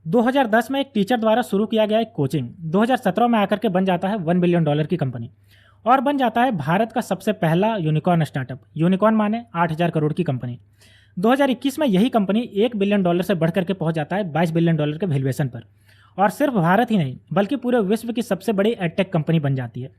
2010 में एक टीचर द्वारा शुरू किया गया एक कोचिंग 2017 में आकर के बन जाता है $1 बिलियन की कंपनी और बन जाता है भारत का सबसे पहला यूनिकॉर्न स्टार्टअप। यूनिकॉर्न माने 8,000 करोड़ की कंपनी। 2021 में यही कंपनी $1 बिलियन से बढ़ करके पहुंच जाता है $22 बिलियन के वैल्यूएशन पर। और सिर्फ भारत ही नहीं बल्कि पूरे विश्व की सबसे बड़ी एडटेक कंपनी बन जाती है।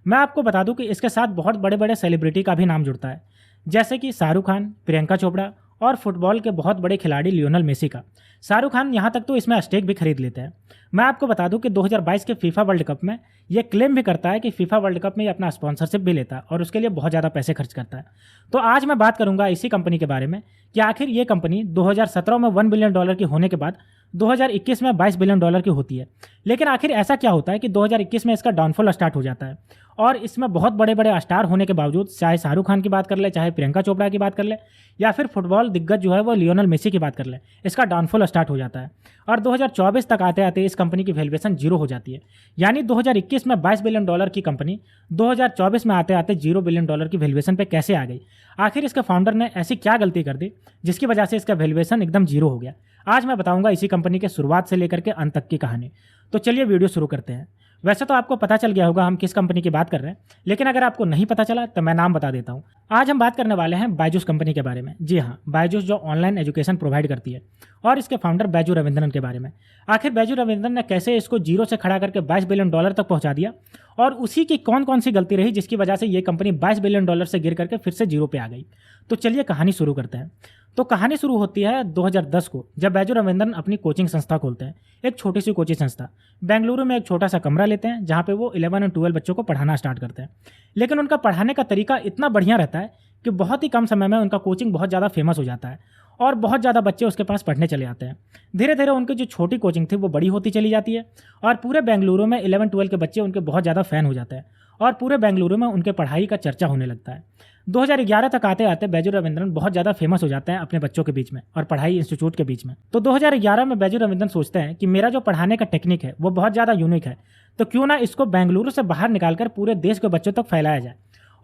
मैं आपको बता दूं कि इसके साथ बहुत बड़े बड़े सेलिब्रिटी का भी नाम जुड़ता है, जैसे कि शाहरुख खान, प्रियंका चोपड़ा और फुटबॉल के बहुत बड़े खिलाड़ी लियोनेल मेसी का। शाहरुख खान यहाँ तक तो इसमें स्टेक भी खरीद लेते हैं। मैं आपको बता दूं कि 2022 के फीफा वर्ल्ड कप में ये क्लेम भी करता है कि फीफा वर्ल्ड कप में ये अपना स्पॉन्सरशिप भी लेता है और उसके लिए बहुत ज़्यादा पैसे खर्च करता है। तो आज मैं बात करूंगा इसी कंपनी के बारे में कि आखिर ये कंपनी 2017 में $1 बिलियन की होने के बाद 2021 में $22 बिलियन की होती है। लेकिन आखिर ऐसा क्या होता है कि 2021 में इसका डाउनफॉल स्टार्ट हो जाता है और इसमें बहुत बड़े बड़े स्टार होने के बावजूद, चाहे शाहरुख खान की बात कर ले, चाहे प्रियंका चोपड़ा की बात कर ले, या फिर फुटबॉल दिग्गज जो है वो लियोनेल मेसी की बात कर ले, इसका डाउनफॉल स्टार्ट हो जाता है और 2024 तक आते आते इस कंपनी की वैल्यूएशन जीरो हो जाती है। यानी 2021 में $22 बिलियन की कंपनी 2024 में आते आते $0 बिलियन की वैल्यूएशन पे कैसे आ गई? आखिर इसके फाउंडर ने ऐसी क्या गलती कर दी जिसकी वजह से इसका वैल्यूएशन एकदम जीरो हो गया? आज मैं बताऊंगा इसी कंपनी के शुरुआत से लेकर के अंत तक की कहानी। तो चलिए वीडियो शुरू करते हैं। वैसे तो आपको पता चल गया होगा हम किस कंपनी की बात कर रहे हैं, लेकिन अगर आपको नहीं पता चला तो मैं नाम बता देता हूं। आज हम बात करने वाले हैं बायजूस कंपनी के बारे में। जी हाँ, बायजूस जो ऑनलाइन एजुकेशन प्रोवाइड करती है, और इसके फाउंडर बैजू रविंद्रन के बारे में। आखिर बैजू रविंद्रन ने कैसे इसको जीरो से खड़ा करके $22 बिलियन तक पहुंचा दिया और उसी की कौन कौन सी गलती रही जिसकी वजह से ये कंपनी $22 बिलियन से गिर करके फिर से जीरो पे आ गई। तो चलिए कहानी शुरू करते हैं। तो कहानी शुरू होती है 2010 को, जब बैजू रविंद्रन अपनी कोचिंग संस्था खोलते हैं। एक छोटी सी कोचिंग संस्था बेंगलुरु में एक छोटा सा कमरा लेते हैं जहाँ पे वो 11 और 12 बच्चों को पढ़ाना स्टार्ट करते हैं। लेकिन उनका पढ़ाने का तरीका इतना बढ़िया रहता है कि बहुत ही कम समय में उनका कोचिंग बहुत ज़्यादा फेमस हो जाता है और बहुत ज़्यादा बच्चे उसके पास पढ़ने चले आते हैं। धीरे धीरे उनकी जो छोटी कोचिंग थी वो बड़ी होती चली जाती है और पूरे बेंगलुरु में 11-12 के बच्चे उनके बहुत ज़्यादा फ़ैन हो जाते हैं और पूरे बेंगलुरु में उनके पढ़ाई का चर्चा होने लगता है। 2011 तक आते आते बैजू रविंद्रन बहुत ज़्यादा फेमस हो जाते हैं अपने बच्चों के बीच में और पढ़ाई इंस्टीट्यूट के बीच में। तो 2011 में बैजू रविंद्रन सोचते हैं कि मेरा जो पढ़ाने का टेक्निक है वो बहुत ज़्यादा यूनिक है, तो क्यों ना इसको बेंगलुरु से बाहर निकालकर पूरे देश के बच्चों तक फैलाया जाए।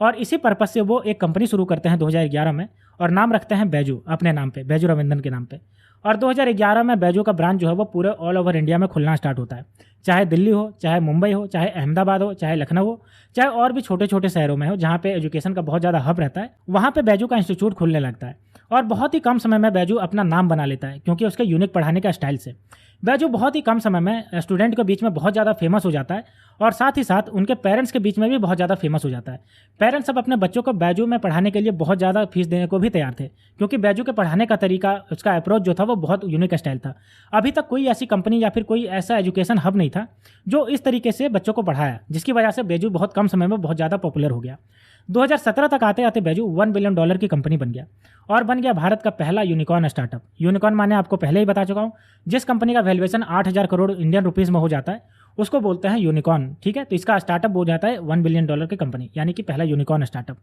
और इसी पर्पज से वो एक कंपनी शुरू करते हैं 2011 में और नाम रखते हैं बैजू, अपने नाम पे, बैजू रविंद्रन के नाम पे। और 2011 में बैजू का ब्रांच जो है वो पूरे ऑल ओवर इंडिया में खुलना स्टार्ट होता है, चाहे दिल्ली हो, चाहे मुंबई हो, चाहे अहमदाबाद हो, चाहे लखनऊ हो, चाहे और भी छोटे छोटे शहरों में हो जहाँ पे एजुकेशन का बहुत ज़्यादा हब रहता है, वहाँ पे बैजू का इंस्टीट्यूट खुलने लगता है। और बहुत ही कम समय में बैजू अपना नाम बना लेता है क्योंकि उसके यूनिक पढ़ाने का स्टाइल से बैजू बहुत ही कम समय में स्टूडेंट के बीच में बहुत ज़्यादा फेमस हो जाता है और साथ ही साथ उनके पेरेंट्स के बीच में भी बहुत ज़्यादा फेमस हो जाता है। पेरेंट्स सब अपने बच्चों को बैजू में पढ़ाने के लिए बहुत ज़्यादा फीस देने को भी तैयार थे क्योंकि बैजू के पढ़ाने का तरीका, उसका अप्रोच जो था वो बहुत यूनिक स्टाइल था। अभी तक कोई ऐसी कंपनी या फिर कोई ऐसा एजुकेशन हब नहीं था जो इस तरीके से बच्चों को पढ़ाया, जिसकी वजह से बैजू बहुत कम समय में बहुत ज़्यादा पॉपुलर हो गया। 2017 तक आते आते बैजू $1 बिलियन की कंपनी बन गया और बन गया भारत का पहला यूनिकॉर्न स्टार्टअप। यूनिकॉर्न माने आपको पहले ही बता चुका हूँ, जिस कंपनी का वैल्यूएशन 8,000 करोड़ इंडियन रुपीज़ में हो जाता है उसको बोलते हैं यूनिकॉर्न। ठीक है, तो इसका स्टार्टअप हो जाता है $1 बिलियन की कंपनी, यानी कि पहला यूनिकॉर्न स्टार्टअप।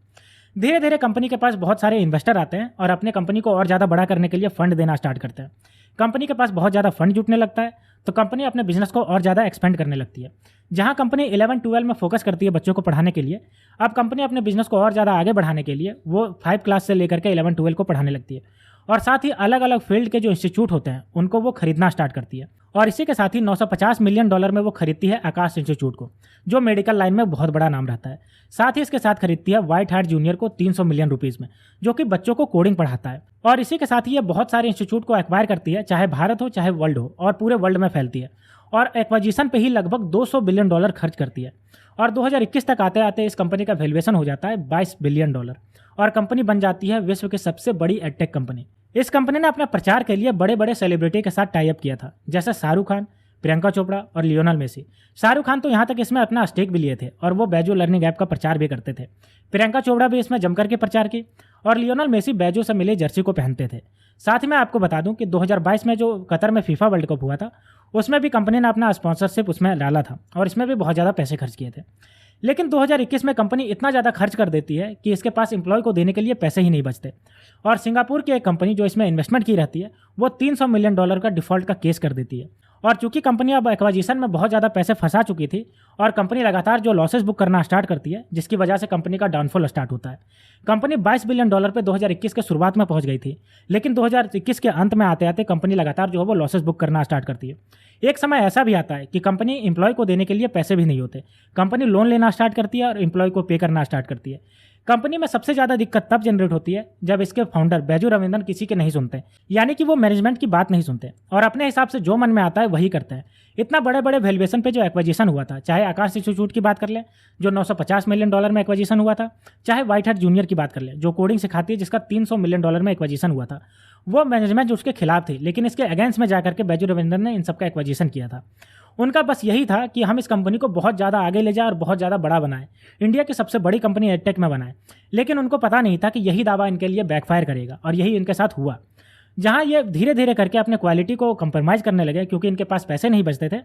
धीरे धीरे कंपनी के पास बहुत सारे इन्वेस्टर आते हैं और अपने कंपनी को और ज़्यादा बड़ा करने के लिए फंड देना स्टार्ट करते हैं। कंपनी के पास बहुत ज़्यादा फंड जुटने लगता है तो कंपनी अपने बिजनेस को और ज़्यादा एक्सपेंड करने लगती है। जहाँ कंपनी 11-12 में फोकस करती है बच्चों को पढ़ाने के लिए, अब कंपनी अपने बिजनेस को और ज़्यादा आगे बढ़ाने के लिए वो 5 क्लास से लेकर के 11-12 को पढ़ाने लगती है और साथ ही अलग अलग फील्ड के जो इंस्टीट्यूट होते हैं उनको वो खरीदना स्टार्ट करती है। और इसी के साथ ही $950 मिलियन में वो खरीदती है आकाश इंस्टीट्यूट को, जो मेडिकल लाइन में बहुत बड़ा नाम रहता है। साथ ही इसके साथ खरीदती है व्हाइट हार्ट जूनियर को $300 मिलियन में, जो कि बच्चों को कोडिंग पढ़ाता है। और इसी के साथ ही ये बहुत सारे इंस्टीट्यूट को एक्वायर करती है, चाहे भारत हो चाहे वर्ल्ड हो, और पूरे वर्ल्ड में फैलती है और एक्वाजिशन पे ही लगभग $200 बिलियन खर्च करती है। और 2021 तक आते आते इस कंपनी का वैल्यूएशन हो जाता है $22 बिलियन और कंपनी बन जाती है विश्व की सबसे बड़ी एडटेक कंपनी। इस कंपनी ने अपने प्रचार के लिए बड़े बड़े सेलिब्रिटी के साथ टाई अप किया था, जैसे शाहरुख खान, प्रियंका चोपड़ा और लियोनेल मेसी। शाहरुख खान तो यहाँ तक इसमें अपना स्टेक भी लिए थे और वो बैजू लर्निंग ऐप का प्रचार भी करते थे। प्रियंका चोपड़ा भी इसमें जमकर के प्रचार की और लियोनेल मेसी बैजू से मिले जर्सी को पहनते थे। साथ ही मैं आपको बता दूं कि 2022 में जो कतर में फीफा वर्ल्ड कप हुआ था उसमें भी कंपनी ने अपना स्पॉन्सरशिप उसमें डाला था और इसमें भी बहुत ज़्यादा पैसे खर्च किए थे। लेकिन 2021 में कंपनी इतना ज़्यादा खर्च कर देती है कि इसके पास एम्प्लॉय को देने के लिए पैसे ही नहीं बचते और सिंगापुर की एक कंपनी जो इसमें इन्वेस्टमेंट की रहती है वो $300 मिलियन का डिफ़ॉल्ट का केस कर देती है और चूंकि कंपनी अब एक्वाजिशन में बहुत ज़्यादा पैसे फंसा चुकी थी और कंपनी लगातार जो लॉसेस बुक करना स्टार्ट करती है, जिसकी वजह से कंपनी का डाउनफॉल स्टार्ट होता है। कंपनी $22 बिलियन पे 2021 के शुरुआत में पहुंच गई थी, लेकिन 2021 के अंत में आते आते कंपनी लगातार जो है वो लॉसेस बुक करना स्टार्ट करती है। एक समय ऐसा भी आता है कि कंपनी एम्प्लॉय को देने के लिए पैसे भी नहीं होते, कंपनी लोन लेना स्टार्ट करती है और एम्प्लॉय को पे करना स्टार्ट करती है। कंपनी में सबसे ज़्यादा दिक्कत तब जनरेट होती है जब इसके फाउंडर बैजू रविंद्रन किसी के नहीं सुनते, यानी कि वो मैनेजमेंट की बात नहीं सुनते और अपने हिसाब से जो मन में आता है वही करते हैं। इतना बड़े बड़े वैल्यूएशन पे जो एक्विजिशन हुआ था, चाहे आकाश इंस्टीट्यूट की बात कर ले जो $950 मिलियन में एक्विजिशन हुआ था, चाहे व्हाइट हैट जूनियर की बात कर ले जो कोडिंग सिखाती है जिसका $300 मिलियन में एक्विजिशन हुआ था, वो मैनेजमेंट जो उसके खिलाफ थी, लेकिन इसके अगेंस्ट में जाकर के बैजू रविंद्रन ने इन सबका एक्विजिशन किया था। उनका बस यही था कि हम इस कंपनी को बहुत ज़्यादा आगे ले जाए और बहुत ज़्यादा बड़ा बनाएं, इंडिया की सबसे बड़ी कंपनी एडटेक में बनाएं। लेकिन उनको पता नहीं था कि यही दावा इनके लिए बैकफायर करेगा और यही इनके साथ हुआ। जहां ये धीरे धीरे करके अपने क्वालिटी को कंप्रोमाइज़ करने लगे क्योंकि इनके पास पैसे नहीं बचते थे,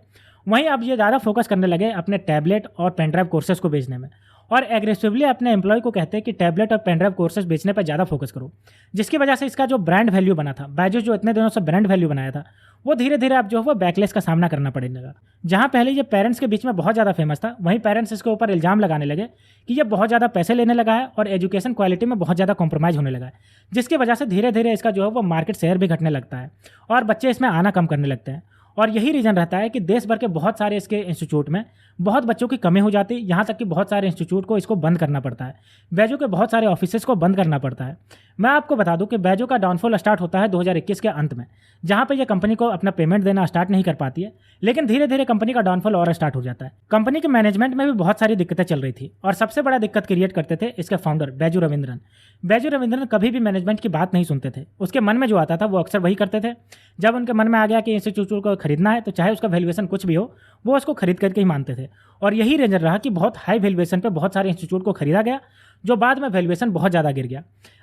वहीं अब ये ज़्यादा फोकस करने लगे अपने टैबलेट और पेनड्राइव कोर्सेज को बेचने में और एग्रेसिवली अपने एम्प्लॉय को कहते हैं कि टैबलेट और पेनड्राइव कोर्सेज बेचने पर ज़्यादा फोकस करो, जिसकी वजह से इसका जो ब्रांड वैल्यू बना था, बायजूस जो इतने दिनों से ब्रांड वैल्यू बनाया था, वो धीरे धीरे अब जो है वो बैकलेस का सामना करना पड़ने लगा। जहाँ पहले ये पेरेंट्स के बीच में बहुत ज़्यादा फेमस था, वहीं पेरेंट्स इसके ऊपर इल्ज़ाम लगाने लगे कि ये बहुत ज़्यादा पैसे लेने लगा है और एजुकेशन क्वालिटी में बहुत ज़्यादा कॉम्प्रोमाइज़ होने लगा है, जिसकी वजह से धीरे धीरे इसका जो है वो मार्केट शेयर भी घटने लगता है और बच्चे इसमें आना कम करने लगते हैं। और यही रीज़न रहता है कि देश भर के बहुत सारे इसके इंस्टीट्यूट में बहुत बच्चों की कमी हो जाती है, यहाँ तक कि बहुत सारे इंस्टीट्यूट को इसको बंद करना पड़ता है, बैजू के बहुत सारे ऑफिसेस को बंद करना पड़ता है। मैं आपको बता दूं कि बैजू का डाउनफॉल स्टार्ट होता है 2021 के अंत में, जहाँ पे ये कंपनी को अपना पेमेंट देना स्टार्ट नहीं कर पाती है, लेकिन धीरे धीरे कंपनी का डाउनफॉल और स्टार्ट हो जाता है। कंपनी के मैनेजमेंट में भी बहुत सारी दिक्कतें चल रही थी और सबसे बड़ा दिक्कत क्रिएट करते थे इसके फाउंडर बैजू रविंद्रन। बैजू रविंद्रन कभी भी मैनेजमेंट की बात नहीं सुनते थे, उसके मन में जो आता था वो अक्सर वही करते थे। जब उनके मन में आ गया कि इंस्टीट्यूट को खरीदना है तो चाहे उसका वैल्यूएशन कुछ भी हो, वो उसको खरीद करके ही मानते थे और यही रीजन रहा कि बहुत हाई वैल्यूएशन पे बहुत सारे इंस्टीट्यूट को खरीदा गया, जो बाद में वैल्यूएशन बहुत ज़्यादा गिर गया।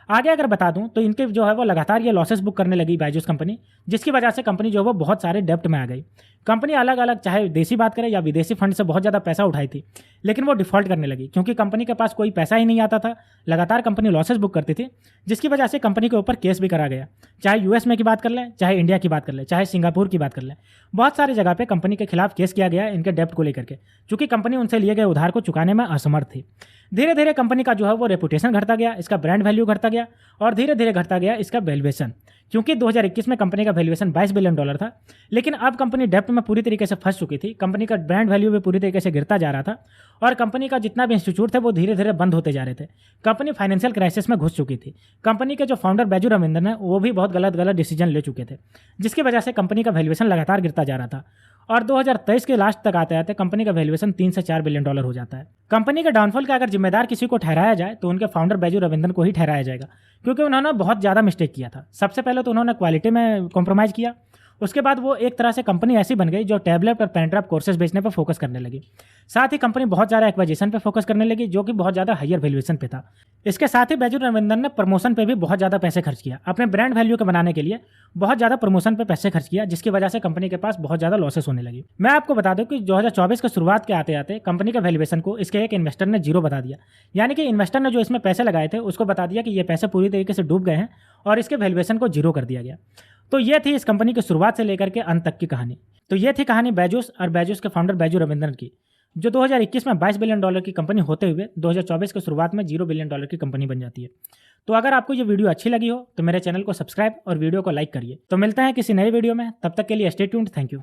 आगे अगर बता दूं तो इनके जो है वो लगातार ये लॉसेस बुक करने लगी बायजूस कंपनी, जिसकी वजह से कंपनी जो है वो बहुत सारे डेप्ट में आ गई। कंपनी अलग अलग चाहे देसी बात करें या विदेशी फंड से बहुत ज़्यादा पैसा उठाई थी, लेकिन वो डिफॉल्ट करने लगी क्योंकि कंपनी के पास कोई पैसा ही नहीं आता था। लगातार कंपनी लॉसेस बुक करती थी, जिसकी वजह से कंपनी के ऊपर केस भी करा गया। चाहे यूएस में की बात कर लें, चाहे इंडिया की बात कर लें, चाहे सिंगापुर की बात कर लें, बहुत सारी जगह पे कंपनी के खिलाफ केस किया गया इनके डेप्ट को लेकर के, क्योंकि कंपनी उनसे लिए गए उधार को चुकाने में असमर्थ थी। धीरे धीरे कंपनी का जो है वो रेपुटेशन घटता गया, इसका ब्रांड वैल्यू घटता गया और धीरे धीरे घटता गया इसका वैल्यूएशन, क्योंकि 2021 में कंपनी का वैल्यूएशन $22 बिलियन था, लेकिन अब कंपनी डेप्ट में पूरी तरीके से फंस चुकी थी। कंपनी का ब्रांड वैल्यू भी पूरी तरीके से गिरता जा रहा था और कंपनी का जितना भी इंस्टीट्यूट थे वो धीरे धीरे बंद होते जा रहे थे। कंपनी फाइनेंशियल क्राइसिस में घुस चुकी थी। कंपनी के जो फाउंडर बैजू रविंद्रन है वो भी बहुत गलत डिसीजन ले चुके थे, जिसकी वजह से कंपनी का वैल्यूएशन लगातार गिरता जा रहा था और 2023 के लास्ट तक आते आते कंपनी का वैल्यूएशन $3 से $4 बिलियन हो जाता है। कंपनी के डाउनफॉल का अगर जिम्मेदार किसी को ठहराया जाए तो उनके फाउंडर बैजू रविंद्रन को ही ठहराया जाएगा, क्योंकि उन्होंने बहुत ज़्यादा मिस्टेक किया था। सबसे पहले तो उन्होंने क्वालिटी में कॉम्प्रोमाइज़ किया, उसके बाद वो एक तरह से कंपनी ऐसी बन गई जो टैबलेट और पेनड्राइव कोर्सेज बेचने पर फोकस करने लगी। साथ ही कंपनी बहुत ज़्यादा एक्वाजिशन पे फोकस करने लगी, जो कि बहुत ज़्यादा हायर वैल्यूएशन पे था। इसके साथ ही बैजू रविंद्रन ने प्रमोशन पे भी बहुत ज़्यादा पैसे खर्च किया, अपने ब्रांड वैल्यू को बनाने के लिए बहुत ज़्यादा प्रमोशन पे पैसे खर्च किया, जिसकी वजह से कंपनी के पास बहुत ज़्यादा लॉसेस होने लगी। मैं आपको बता दूं कि 2024 के शुरुआत के आते आते कंपनी का वैल्यूएशन को इसके एक इन्वेस्टर ने जीरो बता दिया, यानी कि इन्वेस्टर ने जो इसमें पैसे लगाए थे उसको बता दिया कि ये पैसे पूरी तरीके से डूब गए हैं और इसके वैल्यूएशन को जीरो कर दिया गया। तो ये थी इस कंपनी की शुरुआत से लेकर के अंत तक की कहानी। तो ये थी कहानी बैजूस और बैजूस के फाउंडर बैजू रविंद्रन की, जो 2021 में $22 बिलियन की कंपनी होते हुए 2024 के शुरुआत में $0 बिलियन की कंपनी बन जाती है। तो अगर आपको ये वीडियो अच्छी लगी हो तो मेरे चैनल को सब्सक्राइब और वीडियो को लाइक करिए। तो मिलते हैं किसी नए वीडियो में, तब तक के लिए स्टे ट्यून्ड। Thank you.